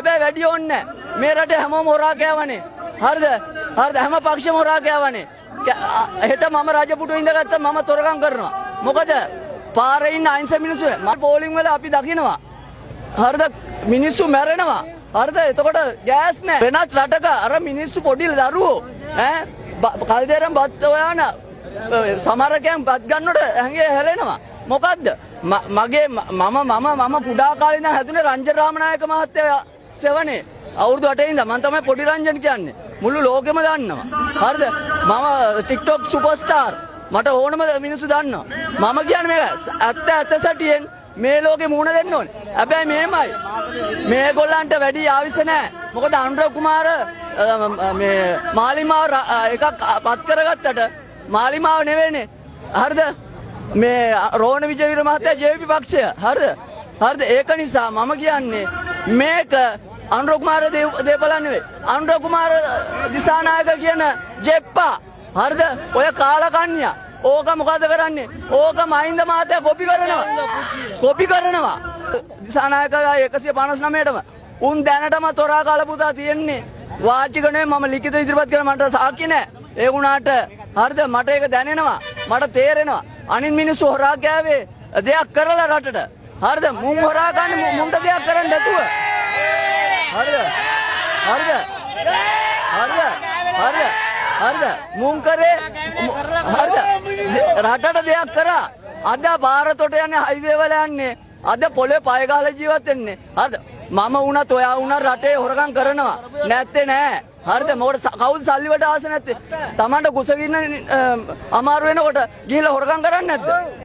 හැබැයි වැඩි ඕනේ නැහැ. මේ රටේ හැමෝම හොරා කෑවනේ. හරිද? හරිද? හැම පක්ෂෙම හොරා කෑවනේ. හෙට මම රජපුටුවේ ඉඳගත්තා මම තොරකම් කරනවා. මොකද පාරේ ඉන්න අයින්ස මිනිස්සු මම පෝලිං වල අපි දකිනවා. හරිද? මිනිස්සු මැරෙනවා. හරිද? එතකොට ගෑස් නැහැ. වෙනත් රටක අර මිනිස්සු පොඩි දරුවෝ කල්දේරම් බත් හොයන සමරකයන් බත් ගන්නකොට ඇඟේ හැලෙනවා. මොකද්ද? මම පුඩා කාලේ ඉඳන් හැදුනේ රංජන රාමනායක මහත්තයා සෙවනේ. අවුරුදු 8 ඉඳන් මම තමයි පොඩි රංජන් කියන්නේ. මුළු ලෝකෙම දන්නවා. හරිද? මම TikTok සුපර්ස්ටාර්. මට ඕනම මිනිස්සු දන්නවා. මම කියන්නේ මේක ඇත්ත සැටියෙන් මේ ලෝකෙ මුණ දෙන්න ඕනේ. හැබැයි මෙහෙමයි. මේගොල්ලන්ට වැඩි ආවිස නැහැ. මොකද අනුර කුමාර මේ මාලිමාව එකක් පත් කරගත්තට මාලිමාව නෙවෙයිනේ. හරිද? මේ රෝණ විජේවීර මහත්තයා ජේපී පක්ෂය. හරිද? හරිද? ඒක නිසා මම කියන්නේ මේක අනුර කුමාර දේපලන් නෙවෙයි. අනුර කුමාර දිසානායක කියන ජෙප්පා. හරිද? ඔය කාලකන්‍යා. ඕක මොකද කරන්නේ? ඕක මහින්ද මහත්තයා කොපි කරනවා. දිසානායකයා 159ටම උන් දැනටම තොරා කලපුතා තියෙන්නේ. වාචික නෙවෙයි මම ලිඛිත ඉදිරිපත් කරලා මට සාක්ෂි නැහැ. ඒ වුණාට හරිද? මට ඒක දැනෙනවා. මට තේරෙනවා. අනිත් මිනිස්සු හොරා කෑවේ දෙයක් කරලා රටට. හරිද? මුන් හොරා ගන්න මුන්ට දෙයක් කරන්න නැතුව. හරිද? හරිද? හරිද? හරිද? හරිද? මුන් කරේ හරිද? රටට දෙයක් කරා. අද ಭಾರತොට යන්නේ හයිවේ වල යන්නේ. අද පොළේ පය ගහලා ජීවත් වෙන්නේ. හරිද? මම වුණත් ඔයා වුණත් රටේ හොරගම් කරනවා. නැත්තේ නෑ. හරිද? මොකද කවුද සල්ලි වලට ආස නැත්තේ? Tamanට කුසගින්න අමාරු වෙනකොට ගිහිල්ලා හොරගම් කරන්නේ නැද්ද?